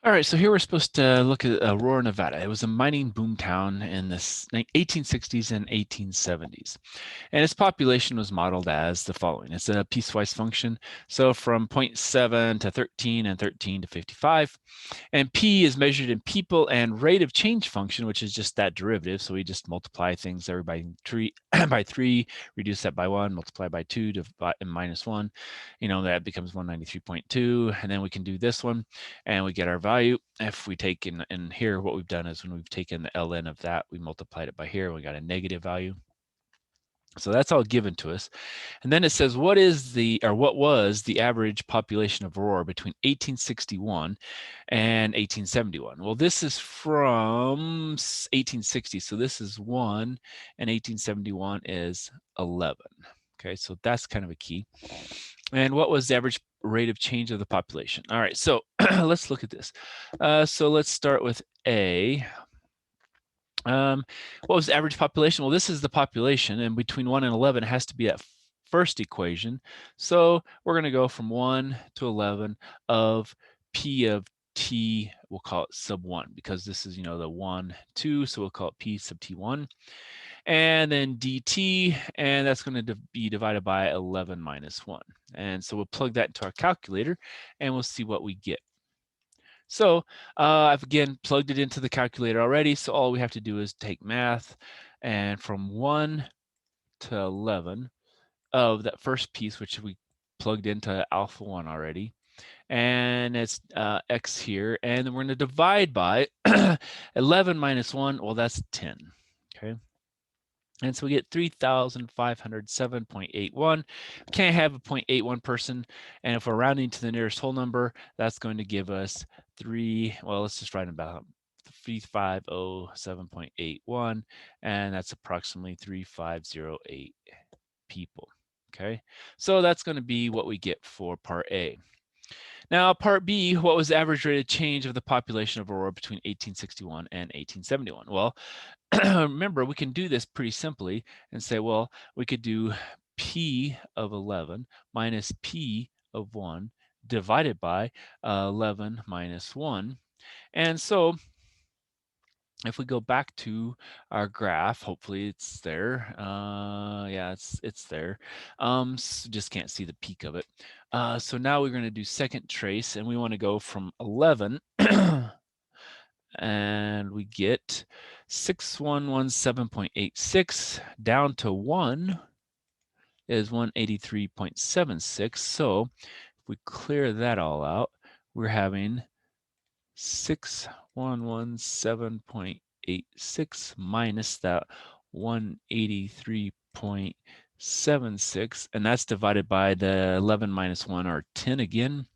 All right, so here we're supposed to look at Aurora, Nevada. It was a mining boom town in the 1860s and 1870s. And its population was modeled as the following. It's a piecewise function. So from zero point 0.7 to 13 and 13 to 55. And P is measured in people, and rate of change function, which is just that derivative. So we just multiply things over by three, by 3, reduce that by 1, multiply by 2 to minus 1. That becomes 193.2. And then we can do this one and we get our value. If we take in here, what we've done is when we've taken the ln of that, we multiplied it by here, we got a negative value. So that's all given to us. And then it says, what was the average population of Aurora between 1861 and 1871? Well, this is from 1860. So this is 1 and 1871 is 11. Okay, so that's kind of a key. And what was the average rate of change of the population? All right, so let's look at this. So let's start with A. What was the average population? Well, this is the population, and between 1 and 11, it has to be that first equation. So we're going to go from 1 to 11 of P of T, we'll call it sub 1, because this is, the 1, 2, so we'll call it P sub T1. And then dt, and that's going to be divided by 11 minus 1. And so we'll plug that into our calculator, and we'll see what we get. So I've again plugged it into the calculator already, so all we have to do is take math, and from 1 to 11 of that first piece, which we plugged into alpha 1 already, and it's x here, and then we're going to divide by 11 minus 1, well, that's 10, okay? And so we get 3,507.81. Can't have a 0.81 person. And if we're rounding to the nearest whole number, that's going to give us let's just write about 3507.81. And that's approximately 3508 people. Okay, so that's going to be what we get for part A. Now, part B, what was the average rate of change of the population of Aurora between 1861 and 1871? Well, remember, we can do this pretty simply and say, well, we could do P of 11 minus P of 1 divided by 11 minus 1. And so if we go back to our graph, hopefully it's there. Yeah, it's there. So just can't see the peak of it. So now we're going to do second trace, and we want to go from 11, and we get 6117.86 down to 1 is 183.76. So if we clear that all out, we're having 6117.86 minus that 183.76, and that's divided by the 11 minus 1, or 10 again,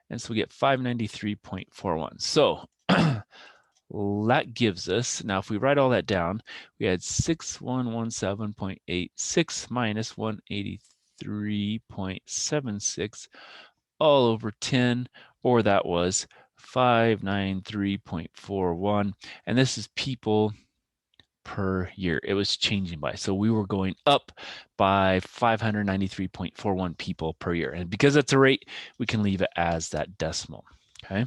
and so we get 593.41. So that gives us, now if we write all that down, we had 6117.86 minus 183.76 all over 10, or that was 593.41, and this is people per year. It was changing by, so we were going up by 593.41 people per year, and because that's a rate, we can leave it as that decimal. Okay.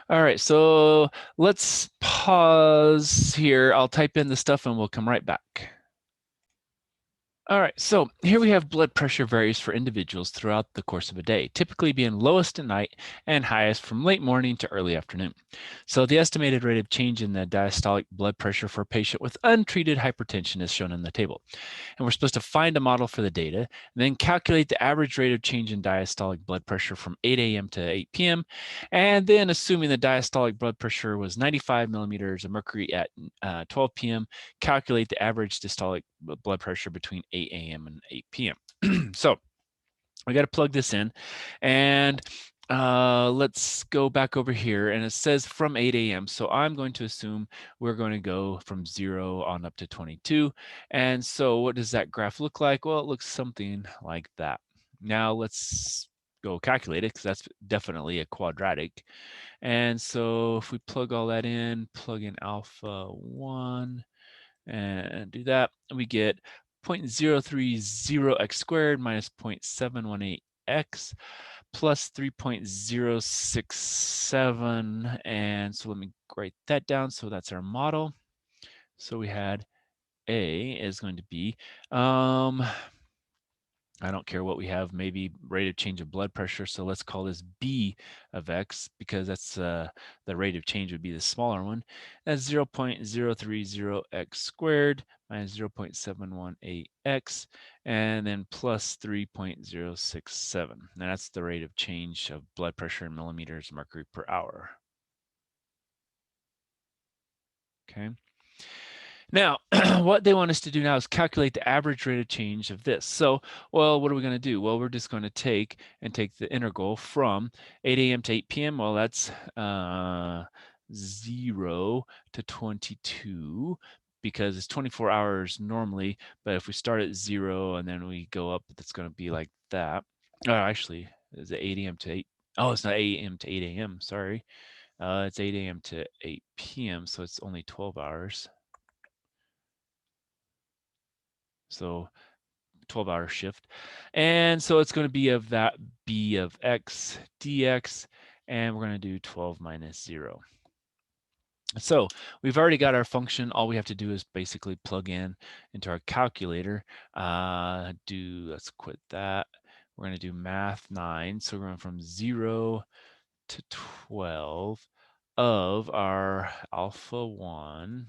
All right, so let's pause here. I'll type in the stuff and we'll come right back. All right, so here we have blood pressure varies for individuals throughout the course of a day, typically being lowest at night and highest from late morning to early afternoon. So the estimated rate of change in the diastolic blood pressure for a patient with untreated hypertension is shown in the table. And we're supposed to find a model for the data, and then calculate the average rate of change in diastolic blood pressure from 8 a.m. to 8 p.m. And then assuming the diastolic blood pressure was 95 millimeters of mercury at 12 p.m., calculate the average systolic blood pressure between 8 a.m. and 8 p.m. So we got to plug this in, and let's go back over here, and it says from 8 a.m. So I'm going to assume we're going to go from 0 on up to 22. And so what does that graph look like? Well, it looks something like that. Now let's go calculate it, because that's definitely a quadratic. And so if we plug all that in, plug in alpha 1, and do that, we get 0.030x squared minus 0.718x plus 3.067. And so let me write that down. So that's our model. So we had A is going to be, I don't care what we have, maybe rate of change of blood pressure. So let's call this B of X because that's the rate of change would be the smaller one. That's 0.030X squared minus 0.718X and then plus 3.067. And that's the rate of change of blood pressure in millimeters mercury per hour. Okay. Now, what they want us to do now is calculate the average rate of change of this. So, well, what are we going to do? Well, we're just going to take the integral from 8 a.m. to 8 p.m. Well, that's 0 to 22 because it's 24 hours normally. But if we start at 0 and then we go up, it's going to be like that. Actually, is it 8 a.m. to 8? Oh, it's not 8 a.m. to 8 a.m. Sorry. It's 8 a.m. to 8 p.m. So it's only 12 hours. So 12-hour shift. And so it's going to be of that B of X dx, and we're going to do 12 minus 0. So we've already got our function. All we have to do is basically plug in into our calculator. Let's quit that. We're going to do math 9. So we're going from 0 to 12 of our alpha 1.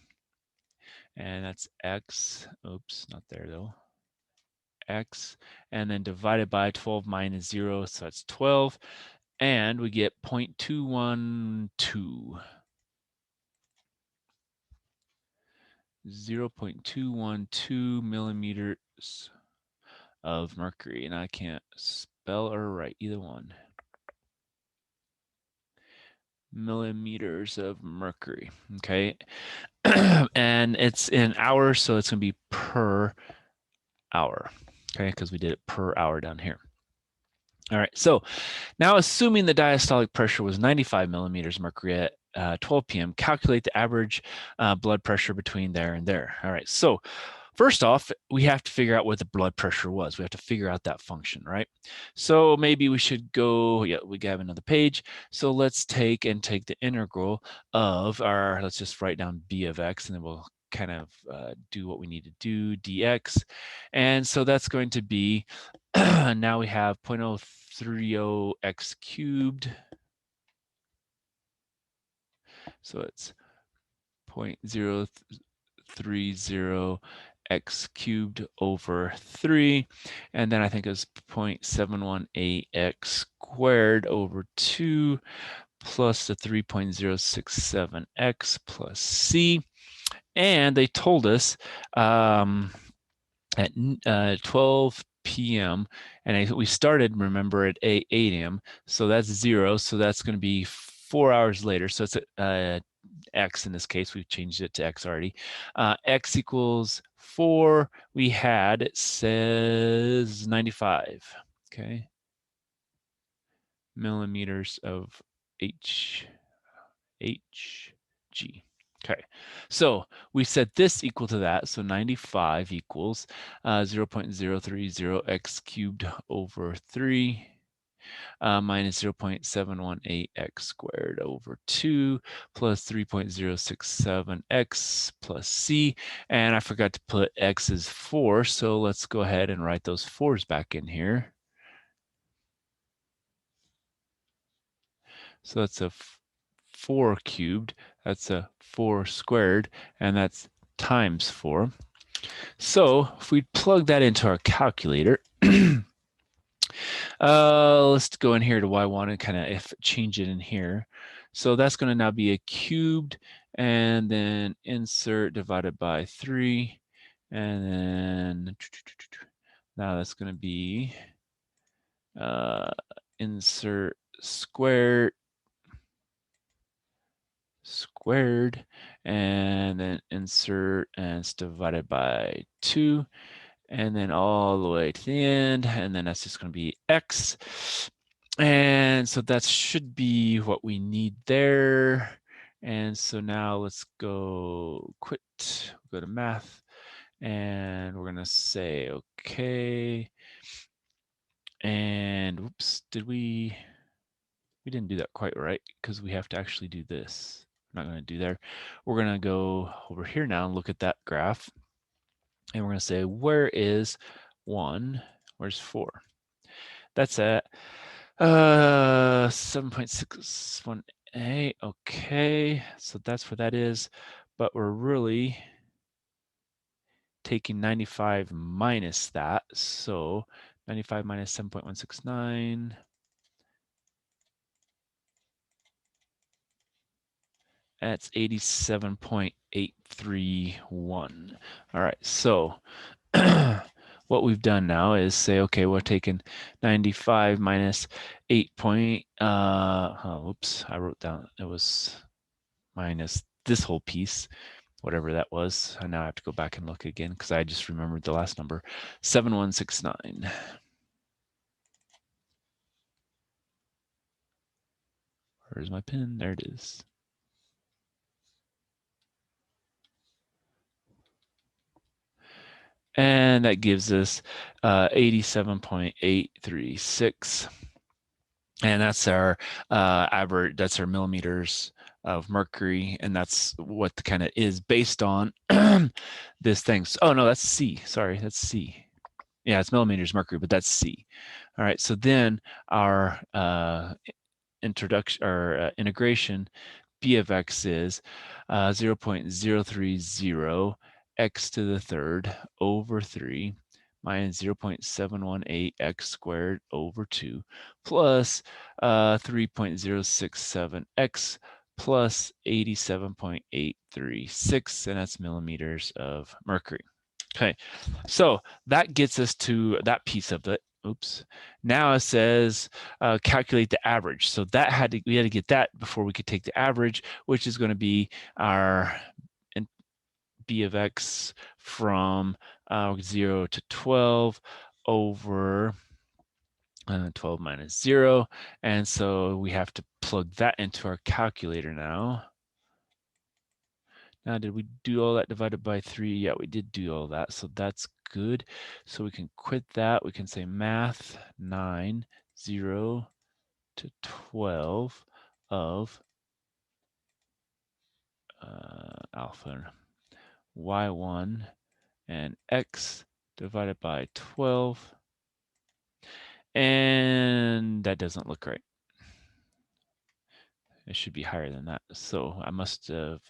And that's X. Oops, not there though. X, and then divided by 12 minus 0, so that's 12, and we get 0.212. 0.212 millimeters of mercury, and I can't spell or write either one. Millimeters of mercury, okay? And it's in hours, so it's going to be per hour, okay? Because we did it per hour down here. All right, so now assuming the diastolic pressure was 95 millimeters mercury at 12 p.m., calculate the average blood pressure between there and there. All right, so first off, we have to figure out what the blood pressure was. We have to figure out that function, right? So maybe we should go, yeah, we have another page. So let's take the integral of our, let's just write down B of X, and then we'll kind of do what we need to do, dx. And so that's going to be, now we have 0.030x cubed. So it's 0.030x cubed over 3. And then I think it's 0.718x squared over 2 plus the 3.067x plus c. And they told us at 12 p.m. and we started, remember, at 8 a.m. So that's 0. So that's going to be 4 hours later. So it's x in this case. We've changed it to x already. X equals 4. We had, it says 95. Okay. Millimeters of Hg. Okay, so we set this equal to that, so 95 equals 0.030x cubed over 3 minus 0.718x squared over 2 plus 3.067x plus c, and I forgot to put x is 4, so let's go ahead and write those 4's back in here. So that's a 4 cubed, that's a 4 squared, and that's times 4. So if we plug that into our calculator, let's go in here to y1 and kind of change it in here. So that's going to now be a cubed, and then insert divided by 3, and then now that's going to be insert squared, and then insert, and it's divided by 2, and then all the way to the end, and then that's just going to be x. And so that should be what we need there. And so now let's go go to math, and we're going to say okay. And whoops, we didn't do that quite right because we have to actually do this. I'm not going to do there. We're going to go over here now and look at that graph. And we're going to say, where is 1? Where's 4? That's at 7.618. Okay, so that's where that is. But we're really taking 95 minus that. So 95 minus 7.169. That's 87.831. All right, so what we've done now is say, okay, we're taking 95 minus 8 point, oops, I wrote down, it was minus this whole piece, whatever that was. I now have to go back and look again because I just remembered the last number, 7169. Where's my pen? There it is. And that gives us 87.836. And that's our average, that's our millimeters of mercury. And that's what the kind of is based on this thing. Oh, no, that's C. Sorry, that's C. Yeah, it's millimeters mercury, but that's C. All right, so then our introduction or integration b of x is 0.030 x to the third over 3 minus 0.718 x squared over 2 plus 3.067 x plus 87.836, and that's millimeters of mercury. Okay, so that gets us to that piece of it. Oops. Now it says calculate the average. So that we had to get that before we could take the average, which is going to be our b of x from 0 to 12 over 12 minus 0. And so we have to plug that into our calculator now. Now, did we do all that divided by 3? Yeah, we did do all that, so that's good. So we can quit that. We can say math 9, 0 to 12 of alpha y1 and x divided by 12. And that doesn't look right. It should be higher than that. So I must have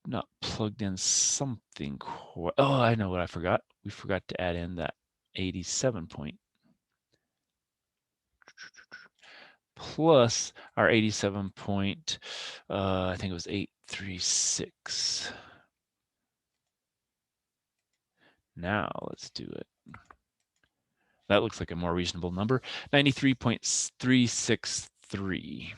not plugged in something. Oh, I know what I forgot. We forgot to add in that 87 point plus our 87 point, I think it was 836. Now let's do it. That looks like a more reasonable number, 93.363.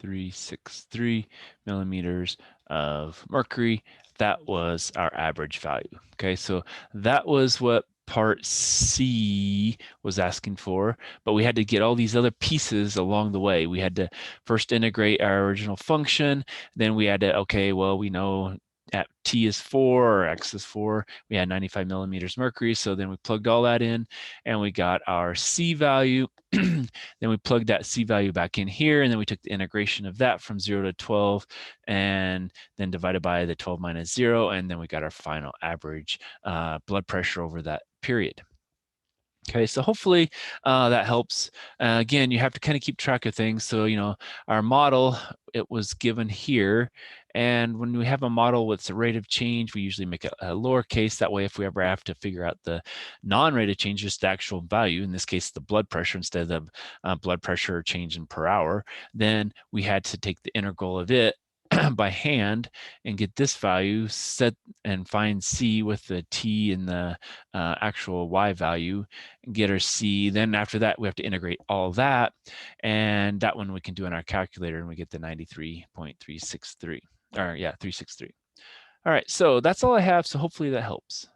363 millimeters of mercury. That was our average value. Okay, so that was what part C was asking for, but we had to get all these other pieces along the way. We had to first integrate our original function, then we had to, okay, well, we know at T is 4 or X is 4, we had 95 millimeters mercury, so then we plugged all that in and we got our C value. Then we plugged that C value back in here, and then we took the integration of that from 0 to 12 and then divided by the 12 minus 0, and then we got our final average blood pressure over that period. Okay, so hopefully that helps. Again, you have to kind of keep track of things. So, you know, our model, it was given here. And when we have a model with a rate of change, we usually make a lowercase. That way, if we ever have to figure out the non-rate of change, just the actual value, in this case, the blood pressure instead of blood pressure change in per hour, then we had to take the integral of it by hand and get this value set and find C with the T and the actual Y value and get our C. Then after that, we have to integrate all that. And that one we can do in our calculator and we get the 93.363. Or yeah, 363. All right, so that's all I have. So hopefully that helps.